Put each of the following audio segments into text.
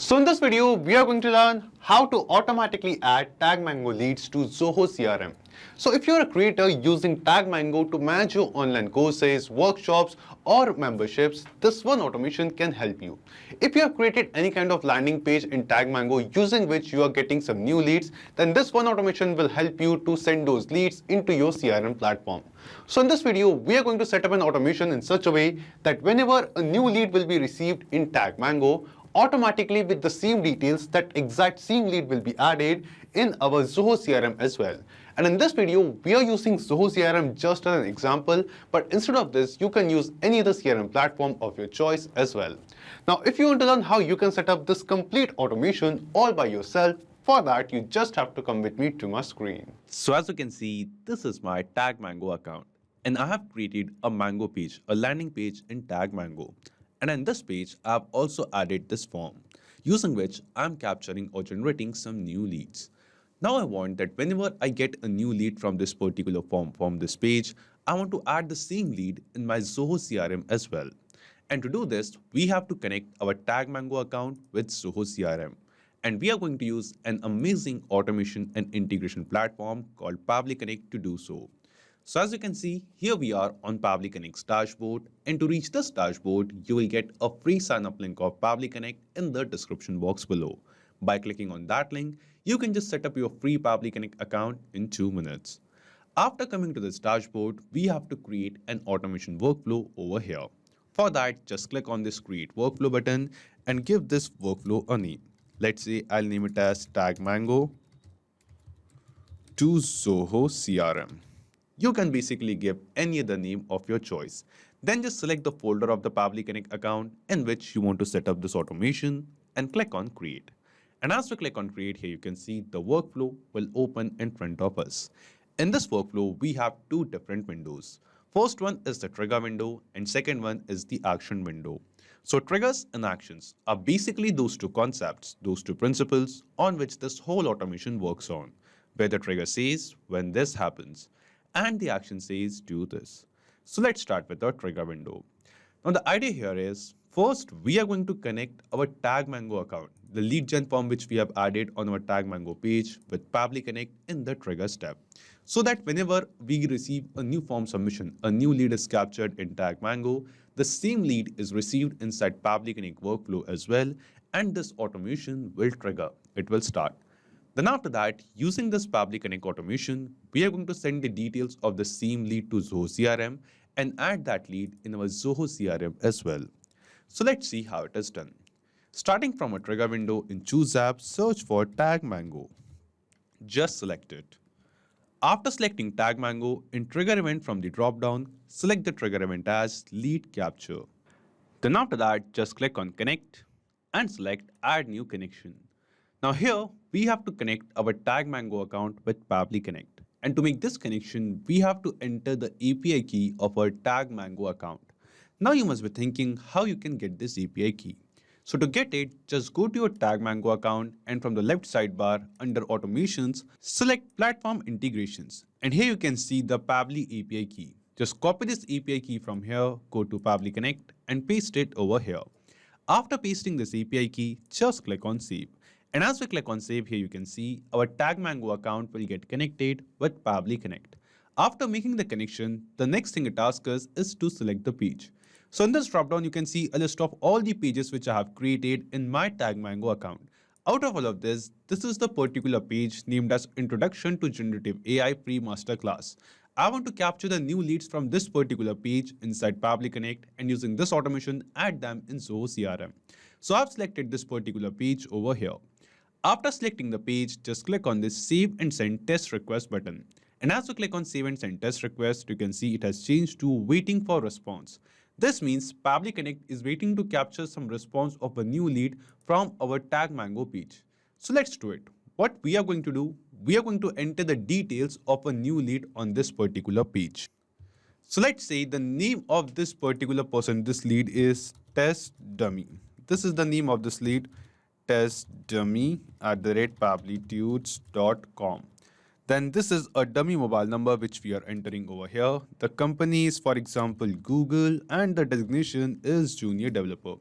So in this video, we are going to learn how to automatically add TagMango leads to Zoho CRM. So if you're a creator using TagMango to manage your online courses, workshops, or memberships, this one automation can help you. If you have created any kind of landing page in TagMango using which you are getting some new leads, then this one automation will help you to send those leads into your CRM platform. So in this video, we are going to set up an automation in such a way that whenever a new lead will be received in TagMango, automatically with the same details, that exact same lead will be added in our Zoho CRM as well. And in this video, we are using Zoho CRM just as an example, but instead of this, you can use any other CRM platform of your choice as well. Now, if you want to learn how you can set up this complete automation all by yourself, for that, you just have to come with me to my screen. So as you can see, this is my TagMango account, and I have created a Mango page, a landing page in TagMango. And in this page, I have also added this form, using which I'm capturing or generating some new leads. Now I want that whenever I get a new lead from this particular form, from this page, I want to add the same lead in my Zoho CRM as well. And to do this, we have to connect our TagMango account with Zoho CRM. And we are going to use an amazing automation and integration platform called Pabbly Connect to do so. So as you can see, here we are on Pabbly Connect's dashboard, and to reach this dashboard, you will get a free sign-up link of Pabbly Connect in the description box below. By clicking on that link, you can just set up your free Pabbly Connect account in 2 minutes. After coming to this dashboard, we have to create an automation workflow over here. For that, just click on this Create Workflow button and give this workflow a name. Let's say I'll name it as TagMango to Zoho CRM. You can basically give any other name of your choice. Then just select the folder of the Pabbly Connect account in which you want to set up this automation and click on Create. And as we click on Create, here you can see the workflow will open in front of us. In this workflow, we have 2 different windows. First one is the trigger window and second one is the action window. So triggers and actions are basically those 2 concepts, those 2 principles on which this whole automation works on, where the trigger says when this happens, and the action says do this. So let's start with our trigger window. Now the idea here is, first we are going to connect our TagMango account, the lead gen form which we have added on our TagMango page with Pabbly Connect in the trigger step. So that whenever we receive a new form submission, a new lead is captured in TagMango, the same lead is received inside Pabbly Connect workflow as well, and this automation will trigger, it will start. Then after that, using this Pabbly Connect automation, we are going to send the details of the same lead to Zoho CRM and add that lead in our Zoho CRM as well. So let's see how it is done. Starting from a trigger window in Choose App, search for TagMango. Just select it. After selecting TagMango, in Trigger Event from the drop-down, select the trigger event as Lead Capture. Then after that, just click on Connect and select Add New Connection. Now here, we have to connect our TagMango account with Pabbly Connect. And to make this connection, we have to enter the API key of our TagMango account. Now you must be thinking how you can get this API key. So to get it, just go to your TagMango account and from the left sidebar under Automations, select Platform Integrations. And here you can see the Pabbly API key. Just copy this API key from here, go to Pabbly Connect and paste it over here. After pasting this API key, just click on Save. And as we click on Save, here you can see our TagMango account will get connected with Pabbly Connect. After making the connection, the next thing it asks us is to select the page. So in this dropdown, you can see a list of all the pages which I have created in my TagMango account. Out of all of this is the particular page named as Introduction to Generative AI Free Masterclass. I want to capture the new leads from this particular page inside Pabbly Connect and using this automation, add them in Zoho CRM. So I've selected this particular page over here. After selecting the page, just click on this Save and Send Test Request button. And as you click on Save and Send Test Request, you can see it has changed to Waiting for Response. This means Pabbly Connect is waiting to capture some response of a new lead from our TagMango page. So let's do it. What we are going to do, we are going to enter the details of a new lead on this particular page. So let's say the name of this particular person, this lead is Test Dummy. This is the name of this lead, testdummy@pabblytudes.com. Then this is a dummy mobile number which we are entering over here. The company is, for example, Google, and the designation is Junior Developer.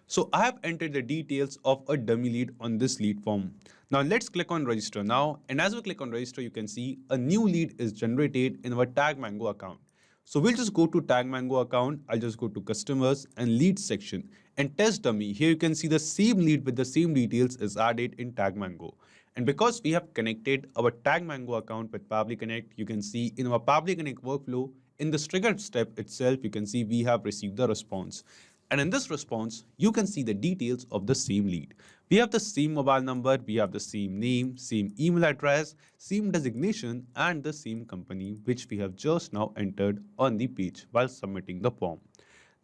So I have entered the details of a dummy lead on this lead form. Now let's click on register now, and as we click on register, you can see a new lead is generated in our TagMango account. So we'll just go to TagMango account. I'll just go to customers and leads section and test dummy. Here you can see the same lead with the same details is added in TagMango. And because we have connected our TagMango account with Pabbly Connect, you can see in our Pabbly Connect workflow, in the trigger step itself, you can see we have received the response. And in this response, you can see the details of the same lead. We have the same mobile number, we have the same name, same email address, same designation, and the same company which we have just now entered on the page while submitting the form.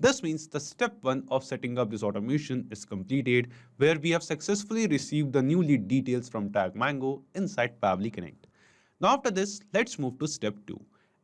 This means the step 1 of setting up this automation is completed, where we have successfully received the new lead details from TagMango inside Pabbly Connect. Now after this, let's move to step 2.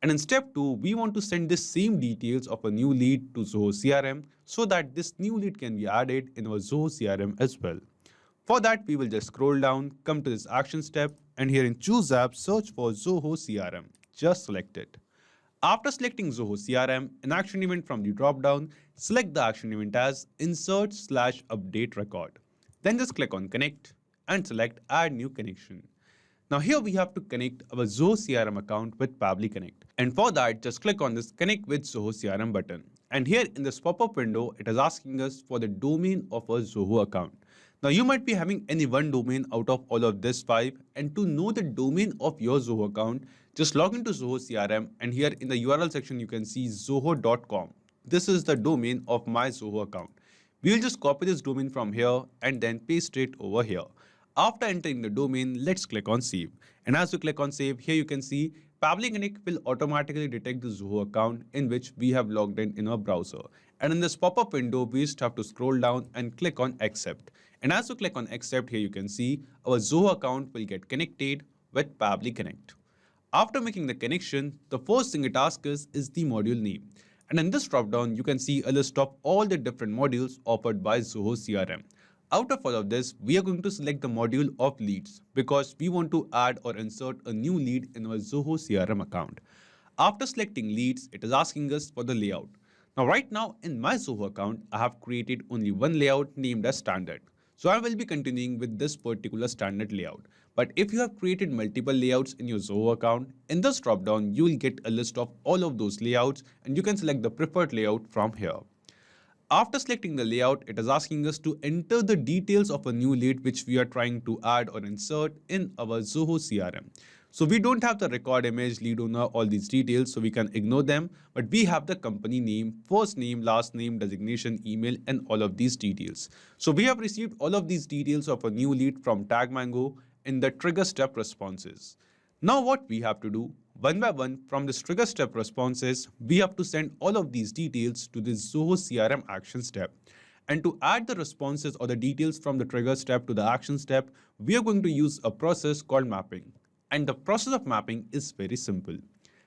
And in step 2, we want to send the same details of a new lead to Zoho CRM so that this new lead can be added in our Zoho CRM as well. For that, we will just scroll down, come to this action step, and here in choose app, search for Zoho CRM. Just select it. After selecting Zoho CRM, an action event from the drop-down, select the action event as insert/update record. Then just click on connect and select add new connection. Now here we have to connect our Zoho CRM account with Pabbly Connect. And for that, just click on this connect with Zoho CRM button. And here in this pop-up window, it is asking us for the domain of our Zoho account. Now you might be having any one domain out of all of this 5, and to know the domain of your Zoho account, just log into Zoho CRM, and here in the URL section you can see zoho.com. This is the domain of my Zoho account. We will just copy this domain from here and then paste it over here. After entering the domain, let's click on save. And as you click on save, here you can see Pabbly Connect will automatically detect the Zoho account in which we have logged in our browser. And in this pop-up window, we just have to scroll down and click on accept. And as you click on accept, here you can see our Zoho account will get connected with Pabbly Connect. After making the connection, the first thing it asks us is the module name. And in this dropdown, you can see a list of all the different modules offered by Zoho CRM. Out of all of this, we are going to select the module of leads because we want to add or insert a new lead in our Zoho CRM account. After selecting leads, it is asking us for the layout. Now right now in my Zoho account, I have created only one layout named as standard. So I will be continuing with this particular standard layout. But if you have created multiple layouts in your Zoho account, in this dropdown, you will get a list of all of those layouts and you can select the preferred layout from here. After selecting the layout, it is asking us to enter the details of a new lead which we are trying to add or insert in our Zoho CRM. So we don't have the record image, lead owner, all these details, so we can ignore them. But we have the company name, first name, last name, designation, email, and all of these details. So we have received all of these details of a new lead from TagMango in the trigger step responses. Now what we have to do, one by one from this trigger step responses, we have to send all of these details to this Zoho CRM action step. And to add the responses or the details from the trigger step to the action step, we are going to use a process called mapping. And the process of mapping is very simple.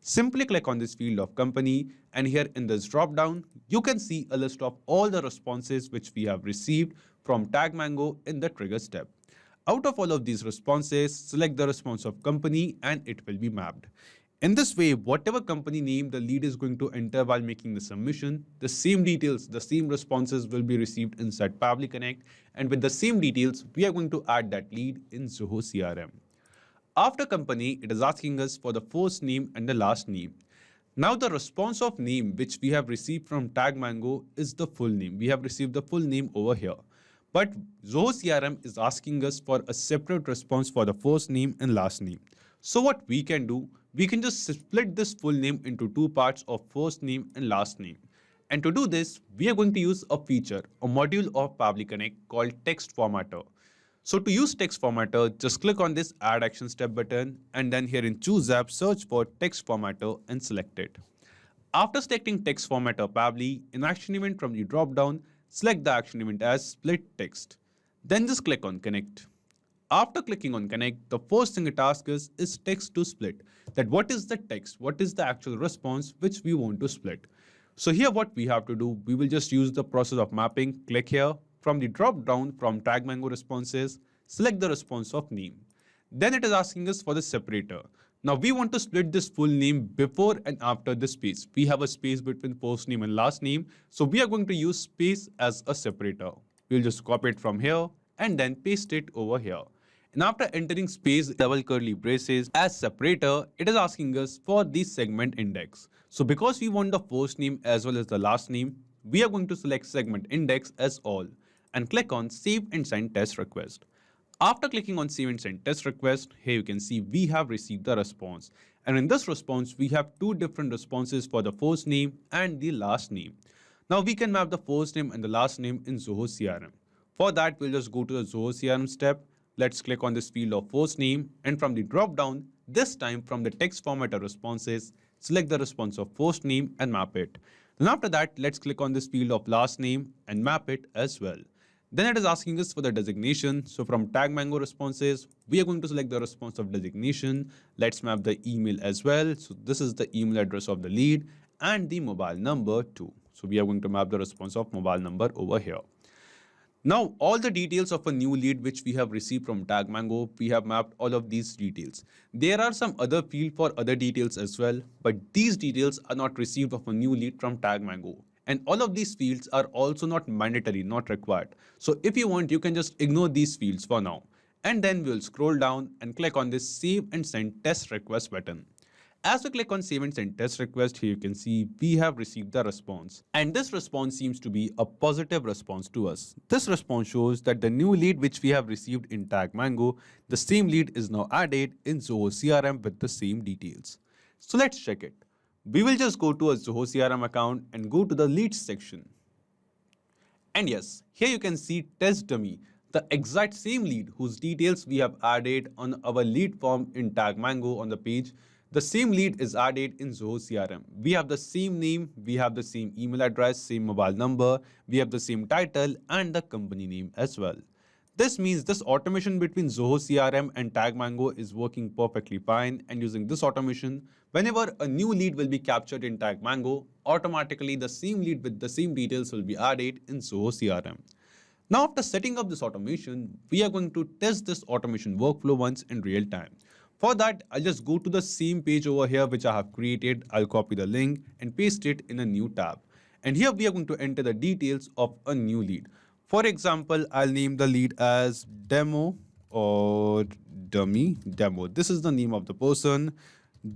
Simply click on this field of company, and here in this drop down, you can see a list of all the responses which we have received from TagMango in the trigger step. Out of all of these responses, select the response of company and it will be mapped. In this way, whatever company name the lead is going to enter while making the submission, the same details, the same responses will be received inside Pabbly Connect, and with the same details, we are going to add that lead in Zoho CRM. After company, it is asking us for the first name and the last name. Now the response of name which we have received from TagMango is the full name. We have received the full name over here. But Zoho CRM is asking us for a separate response for the first name and last name. So what we can do, we can just split this full name into two parts of first name and last name. And to do this, we are going to use a feature, a module of Pabbly Connect called text formatter. So to use text formatter, just click on this add action step button and then here in choose app, search for text formatter and select it. After selecting text formatter Pabbly, in action event from the drop down, select the action event as split text. Then just click on connect. After clicking on connect, the first thing it asks us is text to split. That what is the text? What is the actual response which we want to split? So here what we have to do, we will just use the process of mapping. Click here. From the drop down from TagMango responses, select the response of name. Then it is asking us for the separator. Now we want to split this full name before and after the space. We have a space between first name and last name. So we are going to use space as a separator. We'll just copy it from here and then paste it over here. And after entering space double curly braces as separator, it is asking us for the segment index. So because we want the first name as well as the last name, we are going to select segment index as all and click on save and send test request. After clicking on save and send test request, here you can see we have received the response. And in this response, we have two different responses for the first name and the last name. Now we can map the first name and the last name in Zoho CRM. For that, we'll just go to the Zoho CRM step. Let's click on this field of first name, and from the drop down, this time from the text format of responses, select the response of first name and map it. Then after that, let's click on this field of last name and map it as well. Then it is asking us for the designation. So from TagMango responses, we are going to select the response of designation. Let's map the email as well. So this is the email address of the lead and the mobile number too. So we are going to map the response of mobile number over here. Now, all the details of a new lead which we have received from TagMango, we have mapped all of these details. There are some other fields for other details as well, but these details are not received of a new lead from TagMango. And all of these fields are also not mandatory, not required. So if you want, you can just ignore these fields for now. And then we'll scroll down and click on this save and send test request button. As we click on save and send test request, here you can see we have received the response. And this response seems to be a positive response to us. This response shows that the new lead which we have received in TagMango, the same lead is now added in Zoho CRM with the same details. So let's check it. We will just go to a Zoho CRM account and go to the leads section. And yes, here you can see test dummy, the exact same lead whose details we have added on our lead form in TagMango on the page. The same lead is added in Zoho CRM. We have the same name, we have the same email address, same mobile number, we have the same title and the company name as well. This means this automation between Zoho CRM and TagMango is working perfectly fine, and using this automation, whenever a new lead will be captured in TagMango, automatically the same lead with the same details will be added in Zoho CRM. Now after setting up this automation, we are going to test this automation workflow once in real time. For that, I'll just go to the same page over here which I have created. I'll copy the link and paste it in a new tab. And here we are going to enter the details of a new lead. For example, I'll name the lead as demo or dummy demo. This is the name of the person,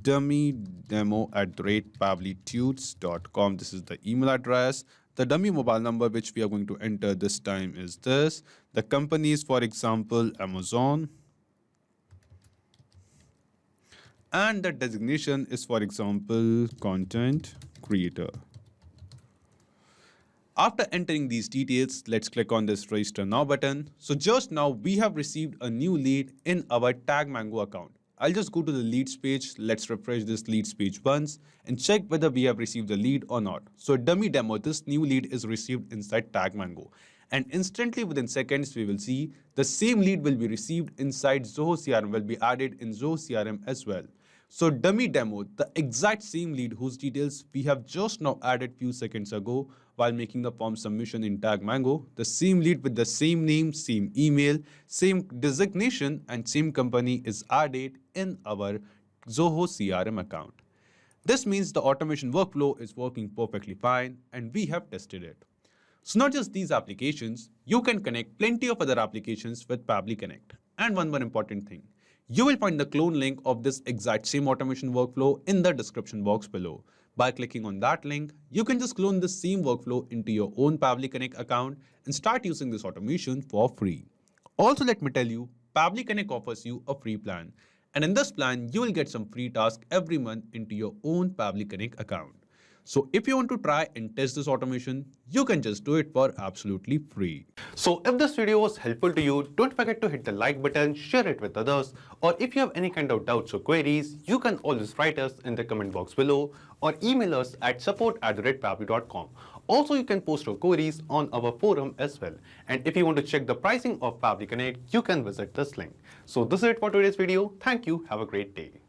dummy demo @pabblytudes.com. This is the email address. The dummy mobile number which we are going to enter this time is this. The company is, for example, Amazon. And the designation is, for example, content creator. After entering these details, let's click on this register now button. So just now we have received a new lead in our TagMango account. I'll just go to the leads page. Let's refresh this leads page once and check whether we have received the lead or not. So dummy demo, this new lead is received inside TagMango. And instantly within seconds, we will see the same lead will be received inside Zoho CRM, will be added in Zoho CRM as well. So dummy demo, the exact same lead whose details we have just now added few seconds ago while making the form submission in TagMango, the same lead with the same name, same email, same designation and same company is added in our Zoho CRM account. This means the automation workflow is working perfectly fine and we have tested it. So not just these applications, you can connect plenty of other applications with Pabbly Connect. And one more important thing, you will find the clone link of this exact same automation workflow in the description box below. By clicking on that link, you can just clone the same workflow into your own Pabbly Connect account and start using this automation for free. Also, let me tell you, Pabbly Connect offers you a free plan. And in this plan, you will get some free tasks every month into your own Pabbly Connect account. So if you want to try and test this automation, you can just do it for absolutely free. So if this video was helpful to you, don't forget to hit the like button, share it with others, or if you have any kind of doubts or queries, you can always write us in the comment box below or email us at support@pabbly.com. Also, you can post your queries on our forum as well. And if you want to check the pricing of Pabbly Connect, you can visit this link. So this is it for today's video. Thank you. Have a great day.